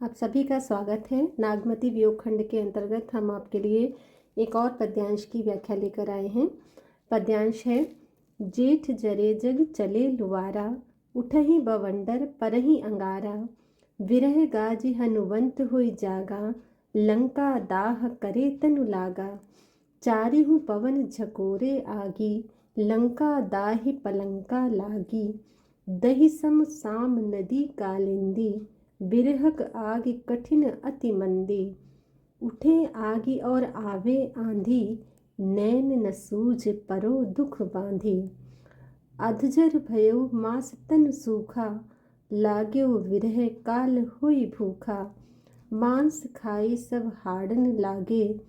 आप सभी का स्वागत है। नागमती वियोग खंड के अंतर्गत हम आपके लिए एक और पद्यांश की व्याख्या लेकर आए हैं। पद्यांश है, जेठ जरे जग चले लुवारा, उठहि बवंडर परहि अंगारा, विरह गाज हनुवंत हुई जागा, लंका दाह करे तनु लागा, चारिहु पवन झकोरे आगी, लंका दाहि पलंका लागी, दहि सम साम नदी कालिंदी, बिरहक आग कठिन अति मंदी, उठे आगी और आवे आंधी, नैन न सूझ परो दुख बांधी, अधजर भयो मास तन सूखा, लाग्यो विरह काल हुई भूखा, मांस खाई सब हाड़न लागे,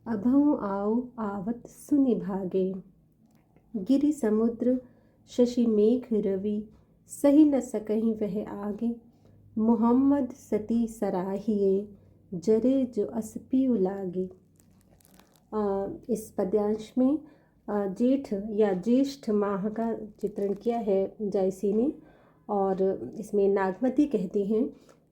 अभऊ आओ आवत सुनि भागे, गिरि समुद्र शशि मेघ रवि, सही न सकहीं वह आगे, मोहम्मद सती सराहिए, जरे जो असपियु लागे। इस पद्यांश में जेठ या ज्येष्ठ माह का चित्रण किया है जायसी ने, और इसमें नागमती कहती हैं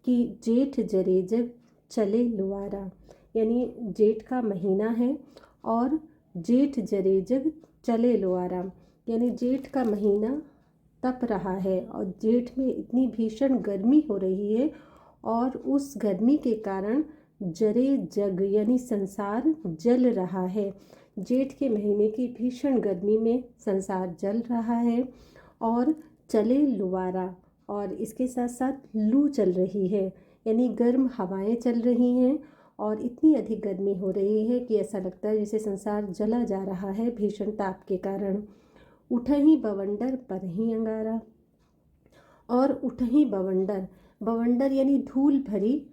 कि जेठ जरे जग चले लुवारा, यानी जेठ का महीना है और जेठ जरे जग चले लुवारा, यानी जेठ का महीना तप रहा है और जेठ में इतनी भीषण गर्मी हो रही है और उस गर्मी के कारण जरे जग यानी संसार जल रहा है। जेठ के महीने की भीषण गर्मी में संसार जल रहा है और चले लुवारा, और इसके साथ साथ लू चल रही है, यानी गर्म हवाएं चल रही हैं और इतनी अधिक गर्मी हो रही है कि ऐसा लगता है जैसे संसार जला जा रहा है भीषण ताप के कारण। उठहि बवंडर परहि अंगारा, और उठहि बवंडर, बवंडर यानी धूल भरी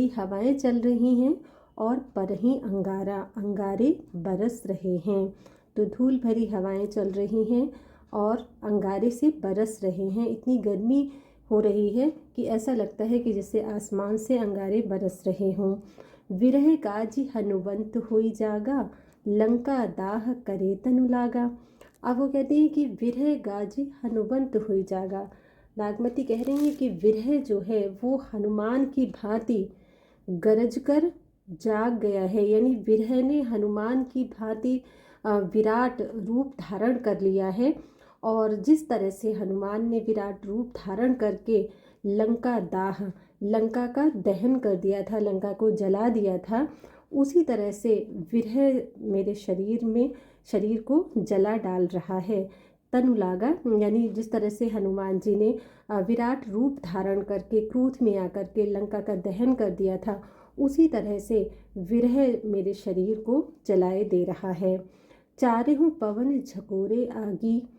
हवाएं चल रही हैं और परहि अंगारा, अंगारे बरस रहे हैं। तो धूल भरी हवाएं चल रही हैं और अंगारे से बरस रहे हैं। इतनी गर्मी हो रही है कि ऐसा लगता है कि जैसे आसमान से अंगारे बरस रहे हों। विरह काज हनुवंत हुई जागा, लंका दाह करे तनु लागा। अब वो कहते हैं कि विरह गाज हनुवंत हुई जागा। नागमती कह रही हैं कि विरह जो है वो हनुमान की भांति गरज कर जाग गया है, यानी विरह ने हनुमान की भांति विराट रूप धारण कर लिया है। और जिस तरह से हनुमान ने विराट रूप धारण करके लंका दाह, लंका का दहन कर दिया था, लंका को जला दिया था, उसी तरह से विरह मेरे शरीर को जला डाल रहा है। तनु लागा, यानी जिस तरह से हनुमान जी ने विराट रूप धारण करके क्रोध में आकर के लंका का दहन कर दिया था, उसी तरह से विरह मेरे शरीर को जलाए दे रहा है। चारेहु पवन झकोरे आगी,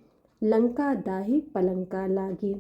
लंका दाही पलंका लागी।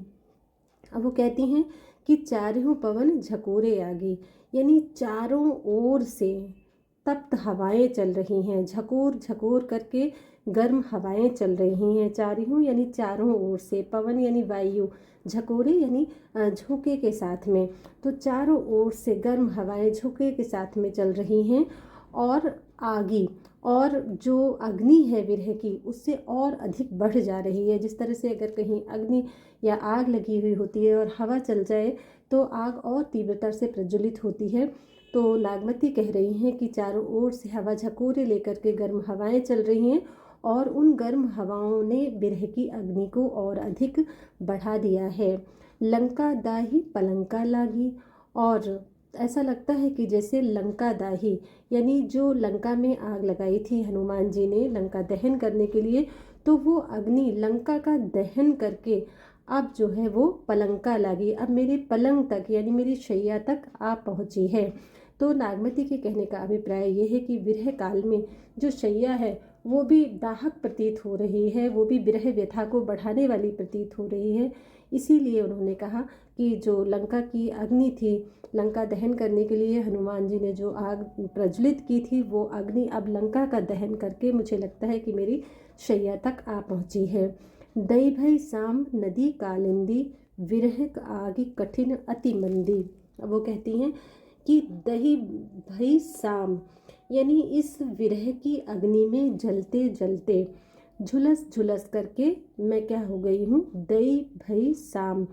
अब वो कहती हैं कि चारों पवन झकोरे आगी, यानी चारों ओर से तप्त हवाएं चल रही हैं, झकोर झकोर करके गर्म हवाएं चल रही हैं। चारों यानी चारों ओर से, पवन यानी वायु, झकोरे यानी झोंके के साथ में, तो चारों ओर से गर्म हवाएं झोंके के साथ में चल रही हैं। और आगी, और जो अग्नि है विरह की, उससे और अधिक बढ़ जा रही है। जिस तरह से अगर कहीं अग्नि या आग लगी हुई होती है और हवा चल जाए तो आग और तीव्रता से प्रज्वलित होती है। तो नागमती कह रही हैं कि चारों ओर से हवा झकोरे लेकर के गर्म हवाएं चल रही हैं और उन गर्म हवाओं ने विरह की अग्नि को और अधिक बढ़ा दिया है। लंका दाही पलंका लागी, और ऐसा लगता है कि जैसे लंका दाही, यानी जो लंका में आग लगाई थी हनुमान जी ने लंका दहन करने के लिए, तो वो अग्नि लंका का दहन करके अब जो है वो पलंका लागी, अब मेरे पलंग तक यानी मेरी शैया तक आ पहुँची है। तो नागमती के कहने का अभिप्राय ये है कि विरह काल में जो शैया है वो भी दाहक प्रतीत हो रही है, वो भी विरह व्यथा को बढ़ाने वाली प्रतीत हो रही है। इसीलिए उन्होंने कहा कि जो लंका की अग्नि थी, लंका दहन करने के लिए हनुमान जी ने जो आग प्रज्वलित की थी, वो अग्नि अब लंका का दहन करके मुझे लगता है कि मेरी शैया तक आ पहुँची है। दई भई साम नदी कालिंदी, विरह आग कठिन अति मंदी। अब वो कहती हैं कि दही भई साम, यानी इस विरह की अग्नि में जलते जलते झुलस झुलस करके मैं क्या हो गई हूँ, दई भई साम,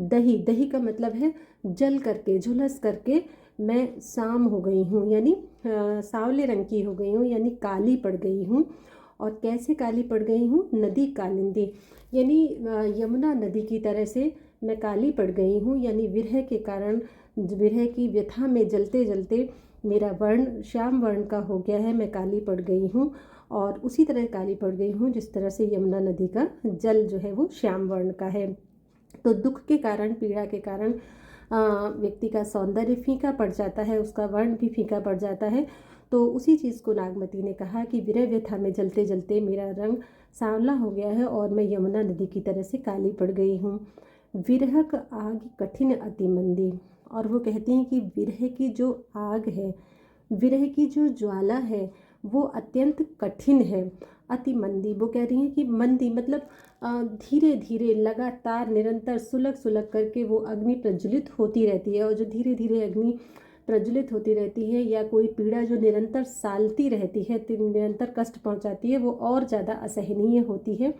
दही, दही का मतलब है जल करके, झुलस करके मैं साम हो गई हूँ, यानी सांवले रंग की हो गई हूँ, यानी काली पड़ गई हूँ। और कैसे काली पड़ गई हूँ? नदी कालिंदी, यानी यमुना नदी की तरह से मैं काली पड़ गई हूँ, यानी विरह के कारण, विरह की व्यथा में जलते जलते मेरा वर्ण श्याम वर्ण का हो गया है, मैं काली पड़ गई हूँ। और उसी तरह काली पड़ गई हूँ जिस तरह से यमुना नदी का जल जो है वो श्याम वर्ण का है। तो दुख के कारण, पीड़ा के कारण व्यक्ति का सौंदर्य फीका पड़ जाता है, उसका वर्ण भी फीका पड़ जाता है। तो उसी चीज़ को नागमती ने कहा कि विरह व्यथा में जलते जलते मेरा रंग सांवला हो गया है और मैं यमुना नदी की तरह से काली पड़ गई हूँ। विरहक आग कठिन अति मंदी, और वो कहती हैं कि विरह की जो आग है, विरह की जो ज्वाला है वो अत्यंत कठिन है। अति मंदी, वो कह रही हैं कि मंदी मतलब धीरे धीरे लगातार निरंतर सुलग सुलग करके वो अग्नि प्रज्वलित होती रहती है, और जो धीरे धीरे अग्नि प्रज्वलित होती रहती है या कोई पीड़ा जो निरंतर सालती रहती है, निरंतर कष्ट पहुंचाती है, वो और ज़्यादा असहनीय होती है।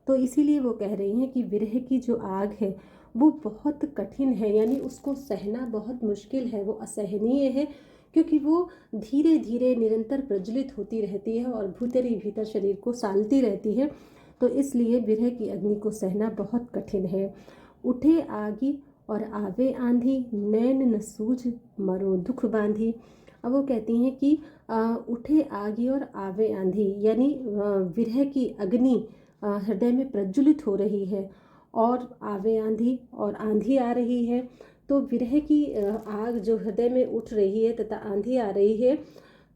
तो इसीलिए वो कह रही हैं कि विरह की जो आग है वो बहुत कठिन है, यानी उसको सहना बहुत मुश्किल है, वो असहनीय है, क्योंकि वो धीरे धीरे निरंतर प्रज्वलित होती रहती है और भीतर ही भीतर शरीर को सालती रहती है। तो इसलिए विरह की अग्नि को सहना बहुत कठिन है। उठे आगी और आवे आंधी, नैन न सूझ मरो दुख बांधी। अब वो कहती हैं कि उठे आगी और आवे आंधी, यानी विरह की अग्नि हृदय में प्रज्वलित हो रही है, और आवे आंधी, और आंधी आ रही है। तो विरह की आग जो हृदय में उठ रही है तथा आंधी आ रही है,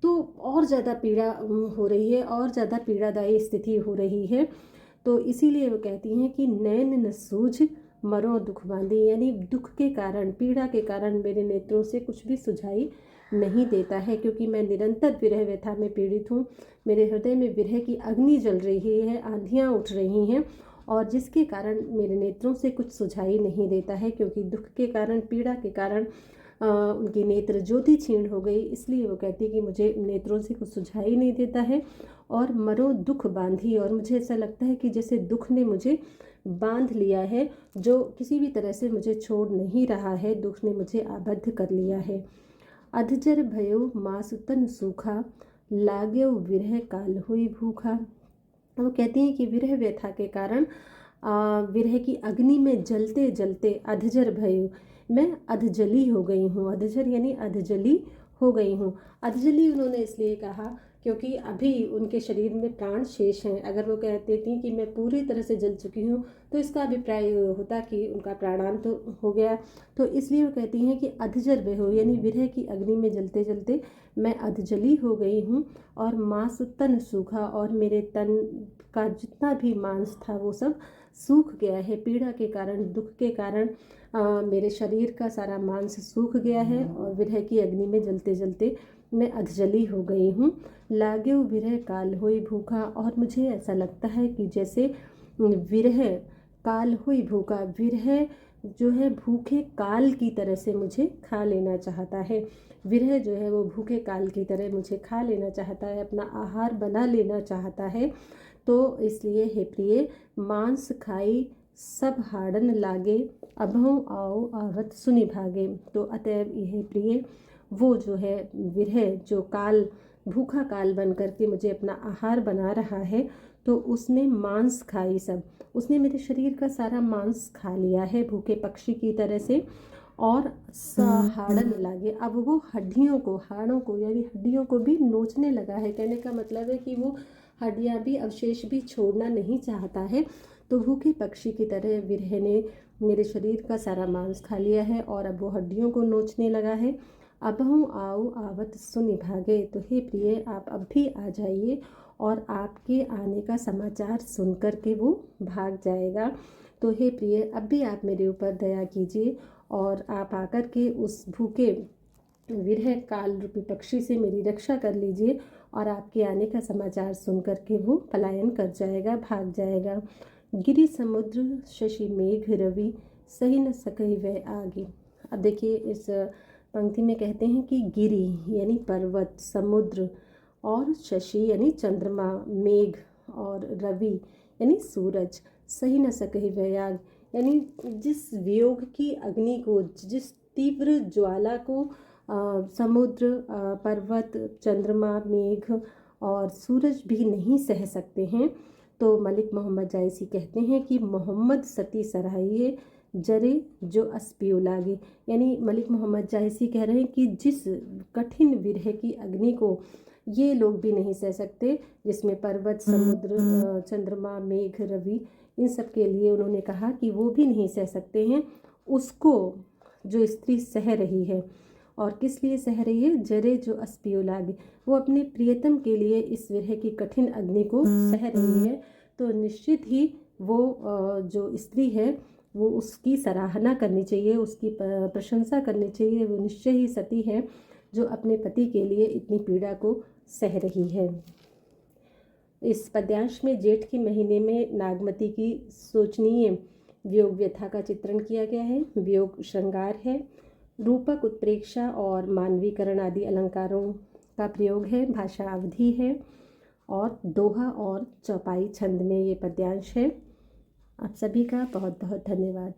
तो और ज़्यादा पीड़ा हो रही है, और ज़्यादा पीड़ादायी स्थिति हो रही है। तो इसीलिए वो कहती हैं कि नैन न सूझ मरो दुख बांधी, यानी दुख के कारण, पीड़ा के कारण मेरे नेत्रों से कुछ भी सुझाई नहीं देता है, क्योंकि मैं निरंतर विरह व्यथा में पीड़ित हूँ। मेरे हृदय में विरह की अग्नि जल रही है, आंधियाँ उठ रही हैं, और जिसके कारण मेरे नेत्रों से कुछ सुझाई नहीं देता है, क्योंकि दुख के कारण, पीड़ा के कारण उनकी नेत्र ज्योति क्षीण हो गई। इसलिए वो कहती है कि मुझे नेत्रों से कुछ सुझाई नहीं देता है। और मरो दुख बांधी, और मुझे ऐसा लगता है कि जैसे दुख ने मुझे बांध लिया है, जो किसी भी तरह से मुझे छोड़ नहीं रहा है, दुख ने मुझे आबद्ध कर लिया है। अधजर भयो मास तन सूखा, लाग्यो विरह काल हुई भूखा। वो कहती हैं कि विरह व्यथा के कारण, विरह की अग्नि में जलते जलते अधजर भयो, मैं अधजली हो गई हूँ। अधजर यानी अधजली हो गई हूँ। अधजली उन्होंने इसलिए कहा क्योंकि अभी उनके शरीर में प्राण शेष हैं। अगर वो कहते थी कि मैं पूरी तरह से जल चुकी हूँ तो इसका अभिप्राय होता कि उनका प्राणांत तो हो गया। तो इसलिए वो कहती हैं कि अधजर भयो, यानी विरह की अग्नि में जलते जलते मैं अधजली हो गई हूँ, और मांस तन सूखा, और मेरे तन का जितना भी मांस था वो सब सूख गया है। पीड़ा के कारण, दुख के कारण मेरे शरीर का सारा मांस सूख गया है, और विरह की अग्नि में जलते जलते मैं अधजली हो गई हूँ। लाग्यो विरह काल होई भूखा, और मुझे ऐसा लगता है कि जैसे विरह काल हुई भूखा, विरह जो है भूखे काल की तरह से मुझे खा लेना चाहता है। विरह जो है वो भूखे काल की तरह मुझे खा लेना चाहता है, अपना आहार बना लेना चाहता है। तो इसलिए हे प्रिय, मांस खाई सब हाड़न लागे, अभों आओ आवत सुनि भागे। तो अतएव यह प्रिय, वो जो है विरह, जो काल, भूखा काल बन करके मुझे अपना आहार बना रहा है, तो उसने मांस खाई सब, उसने मेरे शरीर का सारा मांस खा लिया है भूखे पक्षी की तरह से। और हाड़न लागे, अब वो हड्डियों को, हाड़ों को यानी हड्डियों को भी नोचने लगा है। कहने का मतलब है कि वो हड्डियाँ भी, अवशेष भी छोड़ना नहीं चाहता है। तो भूखे पक्षी की तरह विरह ने मेरे शरीर का सारा मांस खा लिया है, और अब वो हड्डियों को नोचने लगा है। अबहुँ आओ आवत सुनि भागे। तो हे प्रिय, आप अब भी आ जाइए, और आपके आने का समाचार सुन कर के वो भाग जाएगा। तो हे प्रिय, अब भी आप मेरे ऊपर दया कीजिए, और आप आकर के उस भूखे विरह काल रूपी पक्षी से मेरी रक्षा कर लीजिए, और आपके आने का समाचार सुन कर के वो पलायन कर जाएगा, भाग जाएगा। गिरि समुद्र शशि मेघ रवि, सही न सकई वह आगे। अब देखिए, इस पंक्ति में कहते हैं कि गिरि यानी पर्वत, समुद्र, और शशि यानी चंद्रमा, मेघ और रवि यानी सूरज, सही न सकई वह आग, यानी जिस वियोग की अग्नि को, जिस तीव्र ज्वाला को समुद्र, पर्वत, चंद्रमा, मेघ और सूरज भी नहीं सह सकते हैं, तो मलिक मोहम्मद जायसी कहते हैं कि मोहम्मद सती सराहिए जरे जो अस्पियो लागे। यानी मलिक मोहम्मद जायसी कह रहे हैं कि जिस कठिन विरह की अग्नि को ये लोग भी नहीं सह सकते, जिसमें पर्वत, समुद्र, चंद्रमा, मेघ, रवि, इन सब के लिए उन्होंने कहा कि वो भी नहीं सह सकते हैं, उसको जो स्त्री सह रही है। और किस लिए सह रही है? जरे जो अस्पियो लागे, वो अपने प्रियतम के लिए इस विरह की कठिन अग्नि को सह रही है। तो निश्चित ही वो जो स्त्री है वो उसकी सराहना करनी चाहिए, उसकी प्रशंसा करनी चाहिए। वो निश्चय ही सती है जो अपने पति के लिए इतनी पीड़ा को सह रही है। इस पद्यांश में जेठ के महीने में नागमती की शोचनीय वियोग व्यथा का चित्रण किया गया है। वियोग श्रृंगार है, रूपक, उत्प्रेक्षा और मानवीकरण आदि अलंकारों का प्रयोग है, भाषा अवधि है और दोहा और चौपाई छंद में ये पद्यांश है। आप सभी का बहुत बहुत धन्यवाद।